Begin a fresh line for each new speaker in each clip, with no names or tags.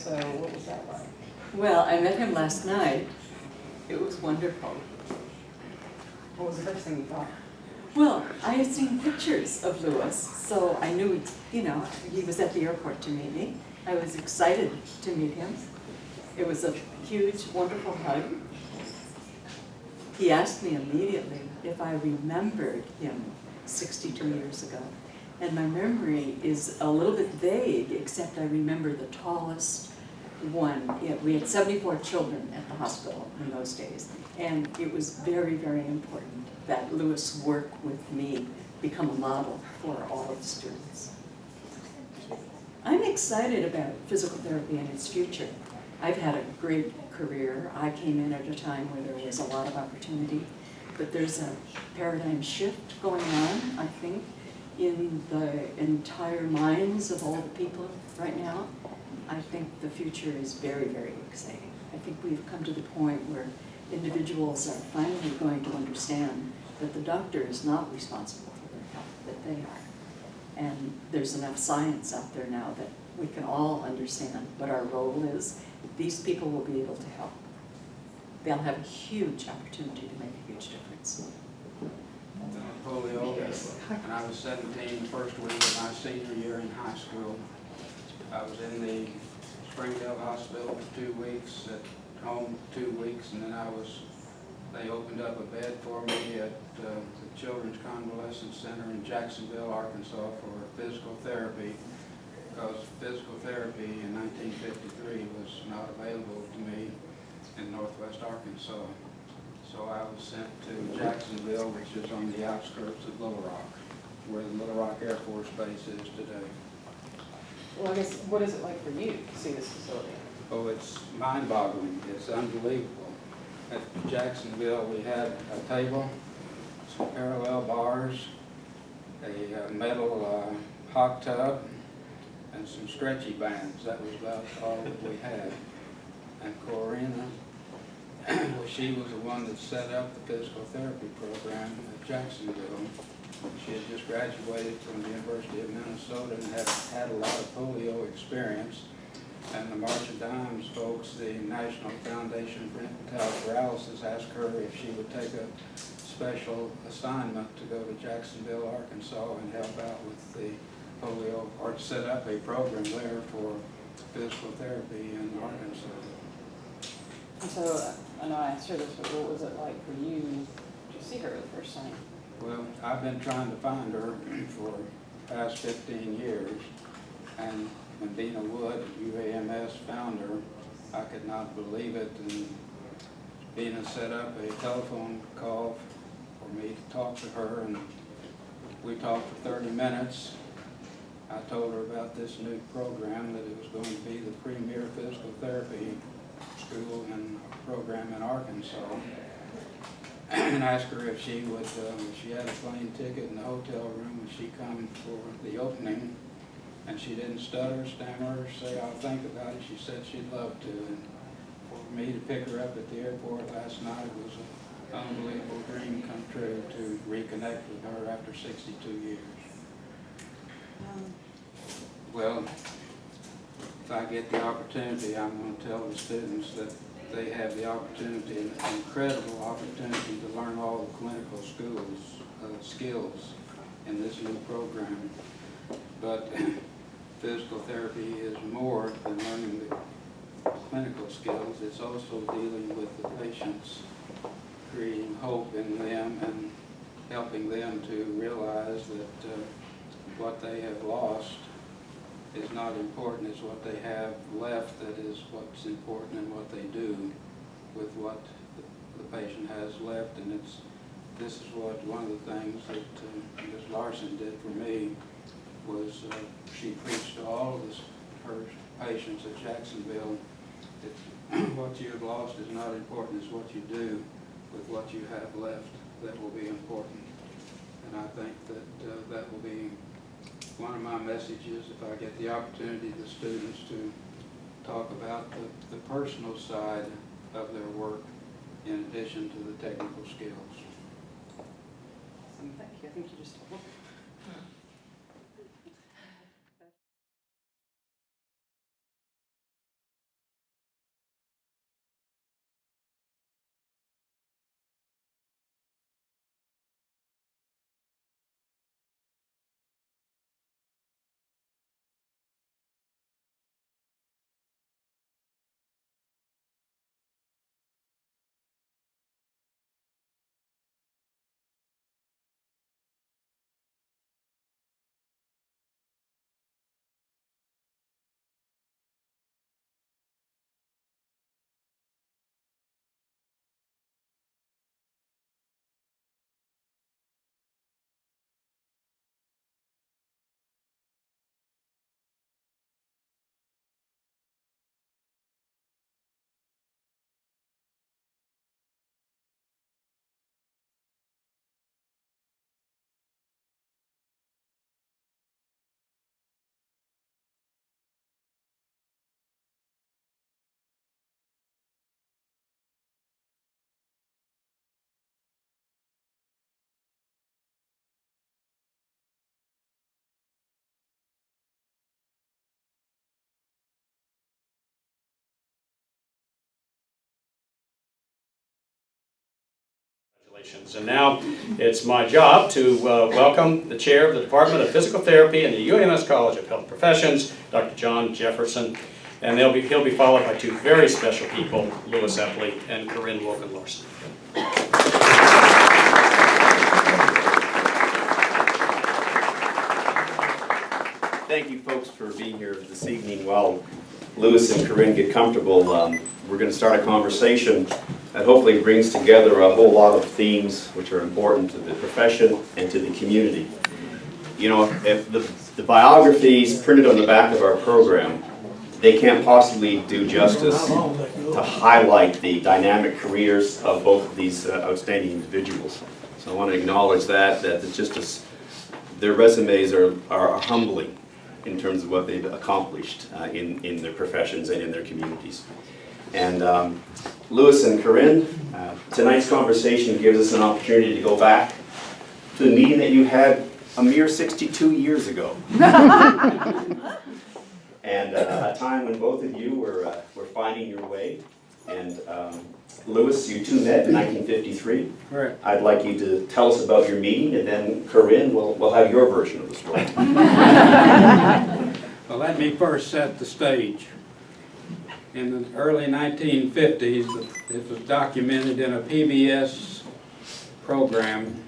so what was that like?
Well, I met him last night. It was wonderful.
What was the first thing you thought?
Well, I had seen pictures of Louis, so I knew, you know, he was at the airport to meet me. I was excited to meet him. It was a huge, wonderful hug. He asked me immediately if I remembered him 62 years ago. And my memory is a little bit vague, except I remember the tallest one. We had 74 children at the hospital in those days. And it was very, very important that Louis work with me, become a model for all of the students. I'm excited about physical therapy and its future. I've had a great career. I came in at a time where there was a lot of opportunity, but there's a paradigm shift going on, I think, in the entire minds of all the people right now. I think the future is very, very exciting. I think we've come to the point where individuals are finally going to understand that the doctor is not responsible for their health, that they are. And there's enough science out there now that we can all understand what our role is. These people will be able to help. They'll have a huge opportunity to make a huge difference.
Polio, and I was 17 the first week of my senior year in high school. I was in the Springdale Hospital for 2 weeks, at home 2 weeks, and then they opened up a bed for me at the Children's Convalescent Center in Jacksonville, Arkansas for physical therapy, because physical therapy in 1953 was not available to me in Northwest Arkansas. So I was sent to Jacksonville, which is on the outskirts of Little Rock, where the Little Rock Air Force Base is today.
Well, I guess, what is it like for you to see this facility?
Oh, it's mind-boggling. It's unbelievable. At Jacksonville, we had a table, some parallel bars, a metal hot tub, and some stretchy bands. That was about all that we had. And Corrine, she was the one that set up the physical therapy program at Jacksonville. She had just graduated from the University of Minnesota and had a lot of polio experience. And the March of Dimes folks, the National Foundation for Infantile Paralysis, asked her if she would take a special assignment to go to Jacksonville, Arkansas and help out with the polio, or to set up a program there for physical therapy in Arkansas.
And so, I know I asked her this, but what was it like for you to see her the first time?
Well, I've been trying to find her for the past 15 years, and when Dina Wood at UAMS found her, I could not believe it, and Dina set up a telephone call for me to talk to her, and we talked for 30 minutes. I told her about this new program, that it was going to be the premier physical therapy school and program in Arkansas, and asked her if she would, if she had a plane ticket in the hotel room, would she come for the opening. And she didn't stutter, stammer, or say, I'll think about it. She said she'd love to. And for me to pick her up at the airport last night was an unbelievable dream come true to reconnect with her after 62 years. Well, if I get the opportunity, I'm going to tell the students that they have the opportunity, an incredible opportunity to learn all the clinical skills in this new program. But physical therapy is more than learning the clinical skills. It's also dealing with the patients, creating hope in them and helping them to realize that what they have lost is not important. It's what they have left that is what's important, and what they do with what the patient has left. And this is what one of the things that Ms. Larson did for me was she preached to all of her patients at Jacksonville that what you have lost is not important, it's what you do with what you have left that will be important. And I think that that will be one of my messages if I get the opportunity to the students to talk about the personal side of their work in addition to the technical skills.
Awesome, thank you. I think you just told me.
Congratulations. And now it's my job to welcome the chair of the Department of Physical Therapy in the UAMS College of Health Professions, Dr. John Jefferson. And he'll be followed by two very special people, Louis Epley and Corrine Larson.
Thank you folks for being here this evening. While Louis and Corrine get comfortable, we're going to start a conversation that hopefully brings together a whole lot of themes which are important to the profession and to the community. You know, if the biographies printed on the back of our program, they can't possibly do justice to highlight the dynamic careers of both of these outstanding individuals. So I want to acknowledge that it's just their resumes are humbling in terms of what they've accomplished in their professions and in their communities. And Louis and Corrine, tonight's conversation gives us an opportunity to go back to the meeting that you had a mere 62 years ago. And a time when both of you were finding your way. And Louis, you two met in 1953.
Right.
I'd like you to tell us about your meeting, and then Corrine, we'll have your version of the story.
Well, let me first set the stage. In the early 1950s, it was documented in a PBS program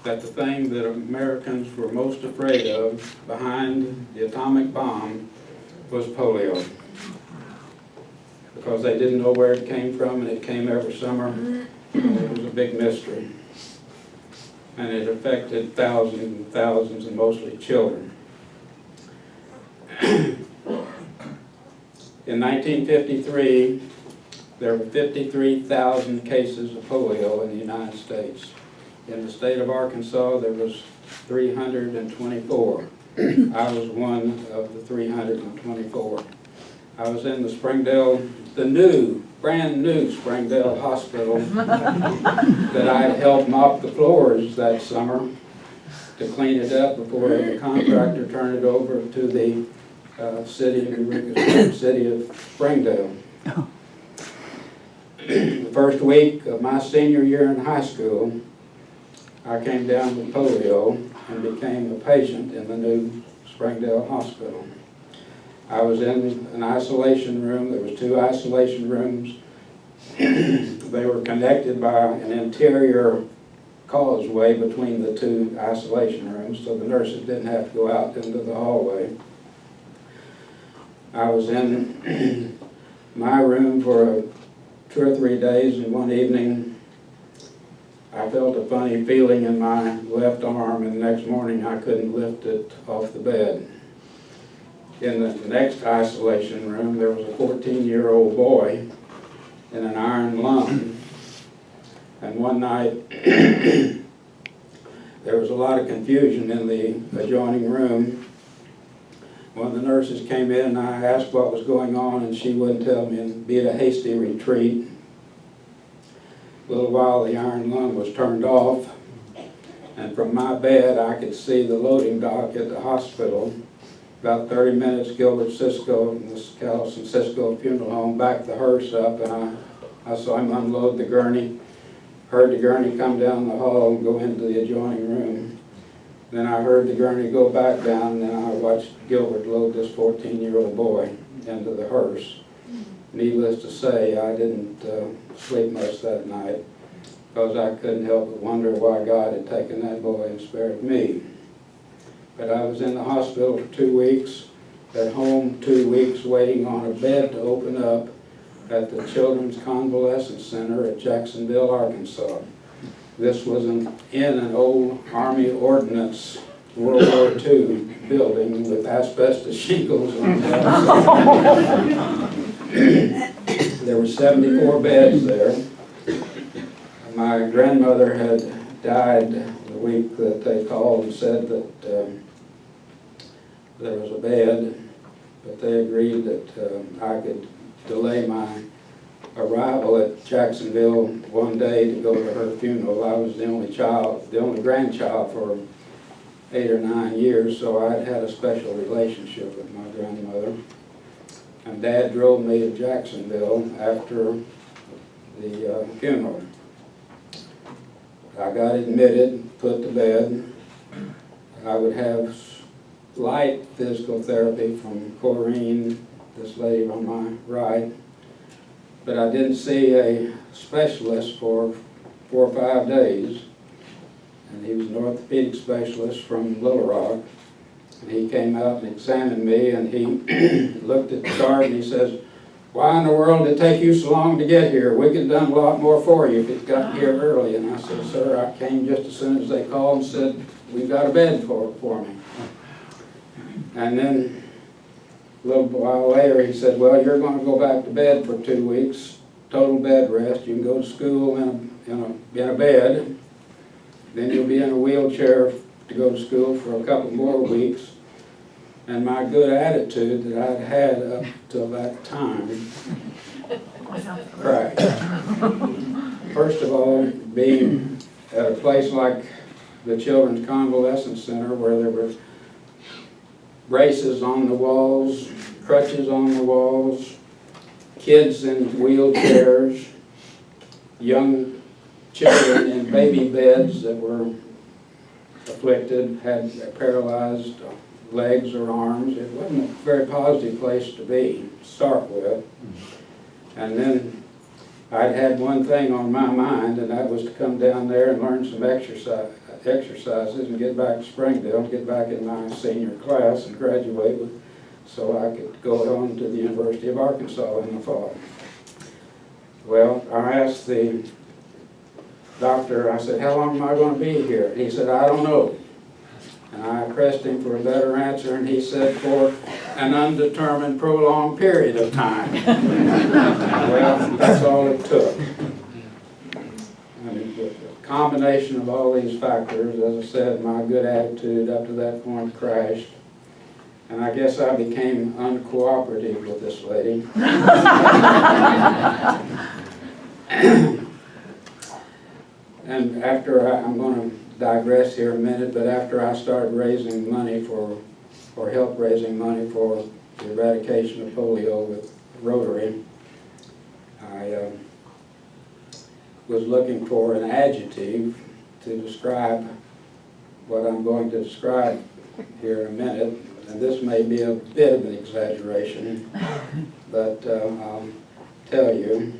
that the thing that Americans were most afraid of behind the atomic bomb was polio. Because they didn't know where it came from, and it came every summer, and it was a big mystery. And it affected thousands and thousands, and mostly children. In 1953, there were 53,000 cases of polio in the United States. In the state of Arkansas, there was 324. I was one of the 324. I was in the Springdale, brand new Springdale Hospital that I had helped mop the floors that summer to clean it up before the contractor turned it over to the city of Springdale. The first week of my senior year in high school, I came down with polio and became a patient in the new Springdale Hospital. I was in an isolation room. There was 2 isolation rooms. They were connected by an interior causeway between the 2 isolation rooms, so the nurses didn't have to go out into the hallway. I was in my room for 2 or 3 days, and one evening I felt a funny feeling in my left arm, and the next morning I couldn't lift it off the bed. In the next isolation room, there was a 14-year-old boy in an iron lung. And one night, there was a lot of confusion in the adjoining room. One of the nurses came in and I asked what was going on, and she wouldn't tell me, and beat a hasty retreat. A little while, the iron lung was turned off, and from my bed, I could see the loading dock at the hospital. About 30 minutes, Gilbert Cisco, this Callison Cisco Funeral Home, backed the hearse up, and I saw him unload the gurney, heard the gurney come down the hall and go into the adjoining room. Then I heard the gurney go back down, and then I watched Gilbert load this 14-year-old boy into the hearse. Needless to say, I didn't sleep much that night, because I couldn't help but wonder why God had taken that boy and spared me. But I was in the hospital for 2 weeks, at home 2 weeks, waiting on a bed to open up at the Children's Convalescence Center at Jacksonville, Arkansas. This was in an old Army Ordnance World War II building with asbestos shingles on the outside. There were 74 beds there. My grandmother had died the week that they called and said that there was a bed, but they agreed that I could delay my arrival at Jacksonville one day to go to her funeral. I was the only grandchild for 8 or 9 years, so I'd had a special relationship with my grandmother. And Dad drove me to Jacksonville after the funeral. I got admitted, put to bed. I would have light physical therapy from Corrine, this lady on my right, but I didn't see a specialist for 4 or 5 days. And he was an orthopedic specialist from Little Rock. And he came out and examined me, and he looked at the chart and he says, "Why in the world did it take you so long to get here? We could have done a lot more for you if you'd gotten here early." And I said, "Sir, I came just as soon as they called and said, we've got a bed for me." And then a little while later he said, "Well, you're going to go back to bed for 2 weeks, total bed rest. You can go to school in a bed. Then you'll be in a wheelchair to go to school for a couple more weeks." And my good attitude that I'd had up till that time cracked. First of all, being at a place like the Children's Convalescence Center where there were braces on the walls, crutches on the walls, kids in wheelchairs, young children in baby beds that were afflicted, had paralyzed legs or arms. It wasn't a very positive place to be, to start with. And then I'd had one thing on my mind, and that was to come down there and learn some exercises and get back to Springdale, get back in my senior class and graduate with, so I could go on to the University of Arkansas in the fall. Well, I asked the doctor, I said, "How long am I going to be here?" And he said, "I don't know." And I pressed him for a better answer, and he said, "For an undetermined, prolonged period of time." Well, that's all it took. And with a combination of all these factors, as I said, my good attitude up to that point crashed. And I guess I became uncooperative with this lady. And after I'm going to digress here a minute, but after I started raising money or help raising money for the eradication of polio with Rotary, I was looking for an adjective to describe what I'm going to describe here in a minute. And this may be a bit of an exaggeration, but I'll tell you.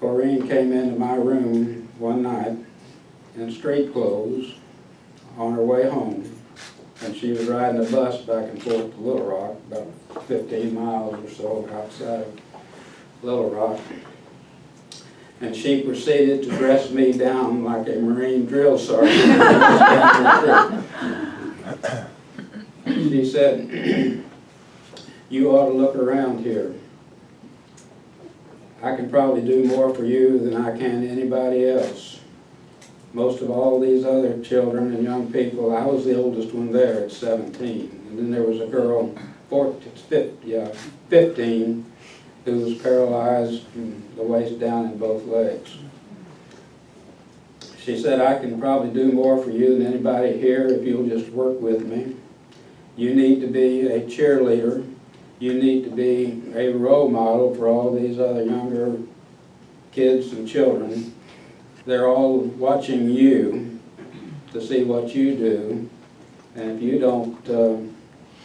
Corrine came into my room one night in street clothes on her way home, and she was riding a bus back and forth to Little Rock, about 15 miles or so outside of Little Rock. And she proceeded to dress me down like a Marine drill sergeant. She said, "You ought to look around here. I can probably do more for you than I can anybody else. Most of all these other children and young people, I was the oldest one there at 17. And then there was a girl, 15, who was paralyzed from the waist down in both legs. She said, I can probably do more for you than anybody here if you'll just work with me. You need to be a cheerleader. You need to be a role model for all these other younger kids and children. They're all watching you to see what you do, and if you don't, then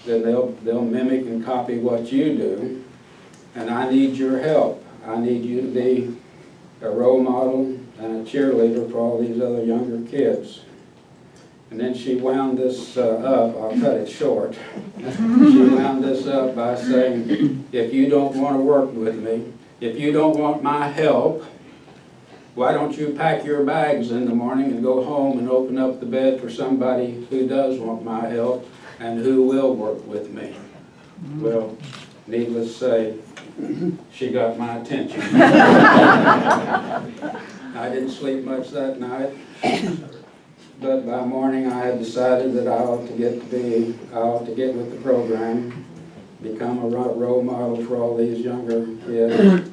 they'll mimic and copy what you do. And I need your help. I need you to be a role model and a cheerleader for all these other younger kids." And then she wound this up. I'll cut it short. She wound this up by saying, "If you don't want to work with me, if you don't want my help, why don't you pack your bags in the morning and go home and open up the bed for somebody who does want my help and who will work with me?" Well, needless to say, she got my attention. I didn't sleep much that night, but by morning I had decided that I ought to get with the program, become a role model for all these younger kids,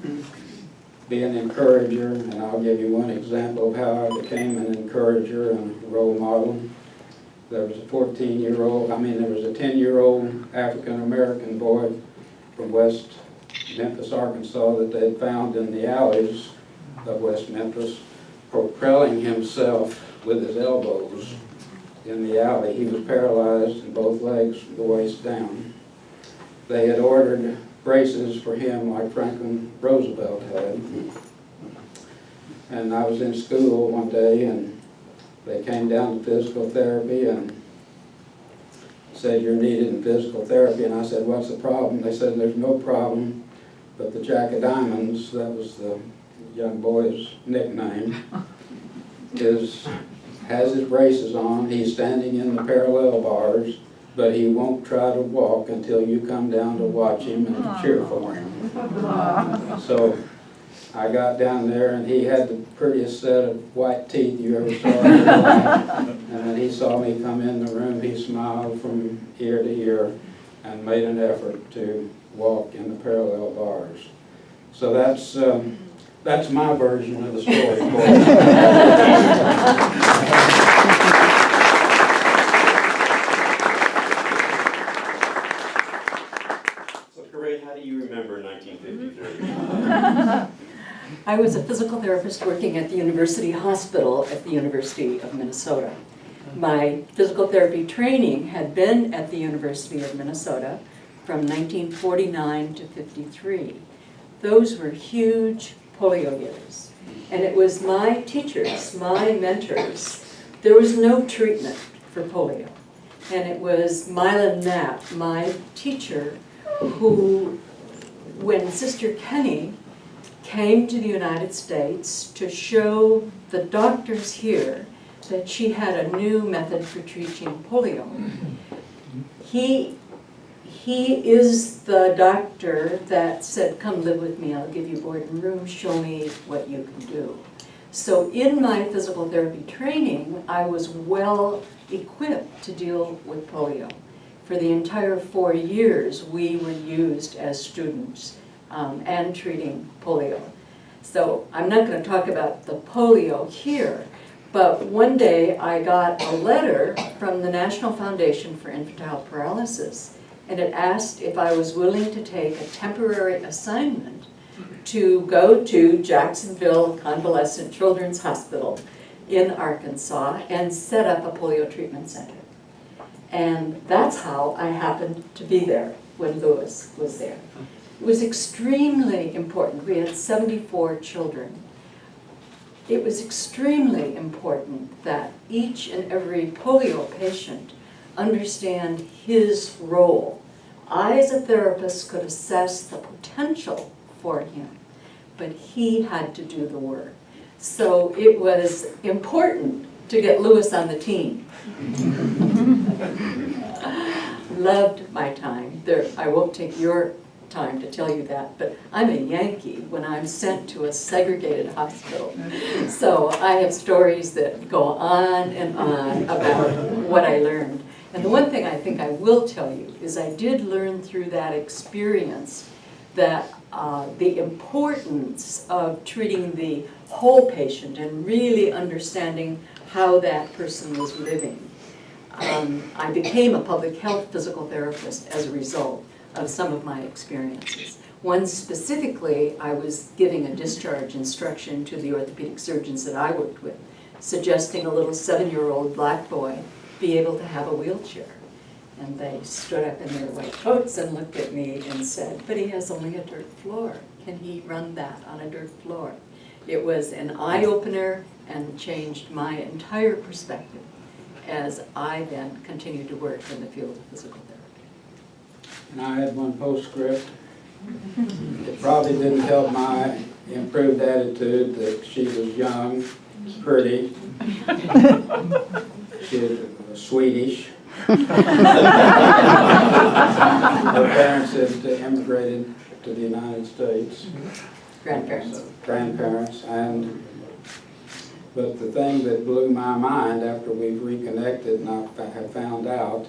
be an encourager, and I'll give you one example of how I became an encourager and a role model. There was a 10-year-old African-American boy from West Memphis, Arkansas, that they had found in the alleys of West Memphis, propelling himself with his elbows in the alley. He was paralyzed in both legs from the waist down. They had ordered braces for him like Franklin Roosevelt had. And I was in school one day and they came down to physical therapy and said, "You're needed in physical therapy." And I said, "What's the problem?" They said, "There's no problem, but the Jack of Diamonds," that was the young boy's nickname, has his braces on. He's standing in the parallel bars, but he won't try to walk until you come down to watch him and cheer for him. So I got down there and he had the prettiest set of white teeth you ever saw in your life. And when he saw me come in the room, he smiled from ear to ear and made an effort to walk in the parallel bars. So that's my version of the story.
So Corrine, how do you remember 1953?
I was a physical therapist working at the University Hospital at the University of Minnesota. My physical therapy training had been at the University of Minnesota from 1949 to 53. Those were huge polio years. And it was my teachers, my mentors, there was no treatment for polio. And it was Mylan Knapp, my teacher, who, when Sister Kenny came to the United States to show the doctors here that she had a new method for treating polio. He is the doctor that said, "Come live with me, I'll give you board and room, show me what you can do." So in my physical therapy training, I was well equipped to deal with polio. For the entire 4 years, we were used as students and treating polio. So I'm not going to talk about the polio here, but one day I got a letter from the National Foundation for Infantile Paralysis, and it asked if I was willing to take a temporary assignment to go to Jacksonville Convalescent Children's Hospital in Arkansas and set up a polio treatment center. And that's how I happened to be there when Lewis was there. It was extremely important. We had 74 children. It was extremely important that each and every polio patient understand his role. I, as a therapist, could assess the potential for him, but he had to do the work. So it was important to get Lewis on the team. Loved my time. I won't take your time to tell you that, but I'm a Yankee when I'm sent to a segregated hospital. So I have stories that go on and on about what I learned. And the one thing I think I will tell you is I did learn through that experience that the importance of treating the whole patient and really understanding how that person was living. I became a public health physical therapist as a result of some of my experiences. One specifically, I was giving a discharge instruction to the orthopedic surgeons that I worked with, suggesting a little 7-year-old black boy be able to have a wheelchair. And they stood up in their white coats and looked at me and said, "But he has only a dirt floor. Can he run that on a dirt floor?" It was an eye-opener and changed my entire perspective as I then continued to work in the field of physical therapy.
And I had one postscript. It probably didn't help my improved attitude that she was young, pretty, she was Swedish. Her parents had immigrated to the United States.
Grandparents.
Grandparents, but the thing that blew my mind after we've reconnected and I have found out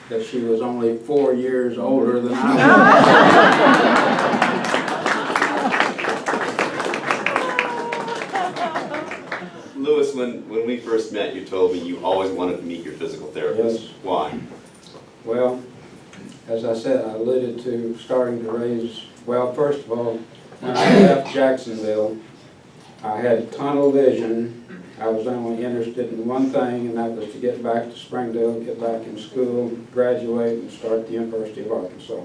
that she was only 4 years older than I
was. Lewis, when we first met, you told me you always wanted to meet your physical therapist.
Yes.
Why?
Well, as I said, I alluded to starting to raise, well, first of all, when I left Jacksonville, I had tunnel vision. I was only interested in one thing, and that was to get back to Springdale, get back in school, graduate, and start the University of Arkansas.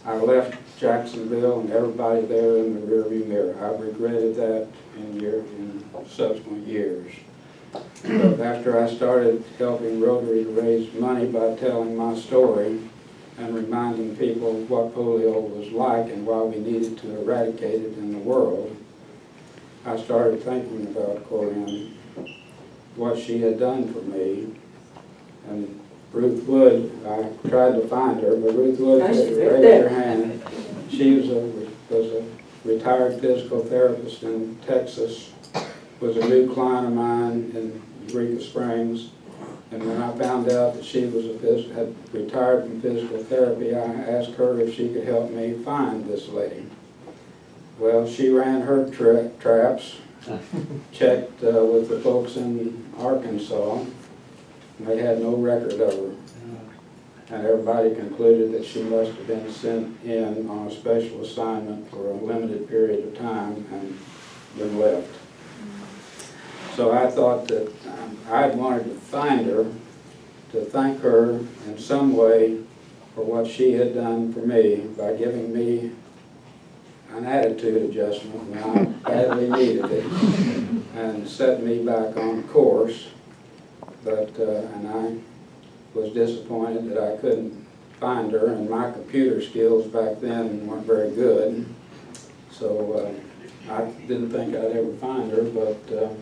I left Jacksonville and everybody there in the rearview mirror. I've regretted that in subsequent years. But after I started helping Rotary to raise money by telling my story and reminding people what polio was like and why we needed to eradicate it in the world, I started thinking about Corrine, what she had done for me. And Ruth Wood, I tried to find her, but Ruth Wood raised her hand. She was a retired physical therapist in Texas, was a new client of mine in Eureka Springs. And when I found out that she was had retired from physical therapy, I asked her if she could help me find this lady. Well, she ran her traps, checked with the folks in Arkansas, and they had no record of her. And everybody concluded that she must have been sent in on a special assignment for a limited period of time and then left. So I thought that I wanted to find her, to thank her in some way for what she had done for me by giving me an attitude adjustment when I badly needed it and set me back on course. But, and I was disappointed that I couldn't find her, and my computer skills back then weren't very good. So I didn't think I'd ever find her, but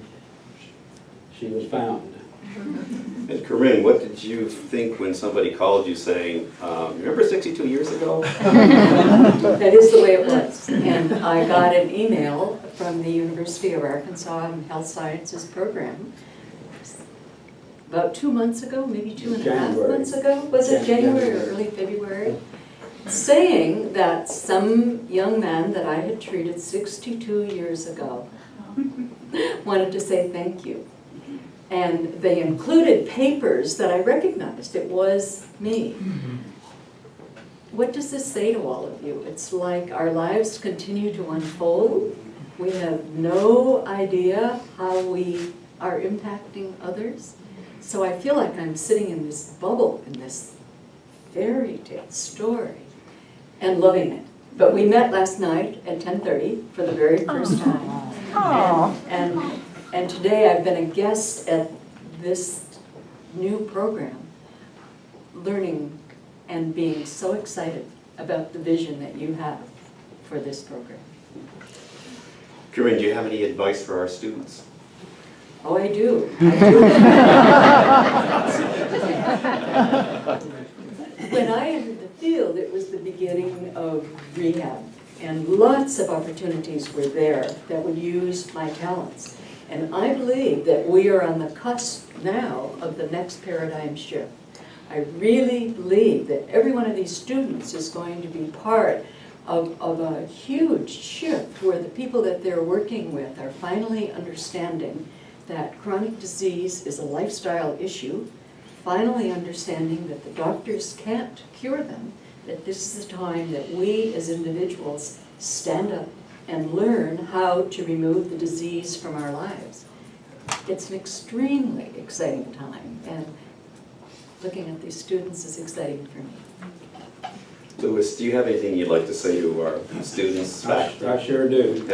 she was found.
And Corrine, what did you think when somebody called you saying, remember 62 years ago?
That is the way it was. And I got an email from the University of Arkansas Health Sciences program about 2 months ago, maybe 2.5 months ago. Was it January or early February? Saying that some young man that I had treated 62 years ago wanted to say thank you. And they included papers that I recognized. It was me. What does this say to all of you? It's like our lives continue to unfold. We have no idea how we are impacting others. So I feel like I'm sitting in this bubble, in this fairy tale story, and loving it. But we met last night at 10:30 for the very first time. And today I've been a guest at this new program, learning and being so excited about the vision that you have for this program.
Corrine, do you have any advice for our students?
Oh, I do. When I entered the field, it was the beginning of rehab, and lots of opportunities were there that would use my talents. And I believe that we are on the cusp now of the next paradigm shift. I really believe that every one of these students is going to be part of a huge shift where the people that they're working with are finally understanding that chronic disease is a lifestyle issue, finally understanding that the doctors can't cure them, that this is the time that we as individuals stand up and learn how to remove the disease from our lives. It's an extremely exciting time, and looking at these students is exciting for me.
Louis, do you have anything you'd like to say to our students?
I sure do.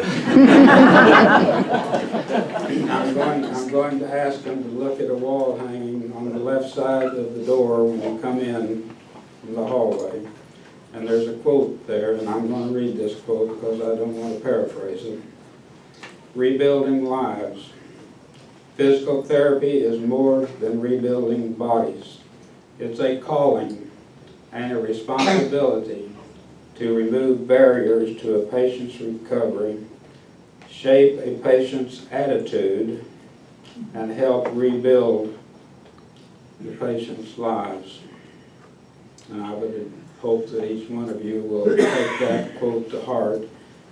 I'm going to ask them to look at a wall hanging on the left side of the door when you come in from the hallway. And there's a quote there, and I'm going to read this quote because I don't want to paraphrase it. Rebuilding lives. Physical therapy is more than rebuilding bodies. It's a calling and a responsibility to remove barriers to a patient's recovery, shape a patient's attitude, and help rebuild the patient's lives. And I would hope that each one of you will take that quote to heart.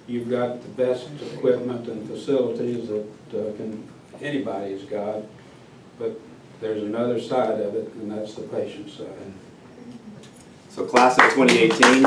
You've got the best equipment and facilities that anybody's got, but there's another side of it, and that's the patient side.
So class of 2018,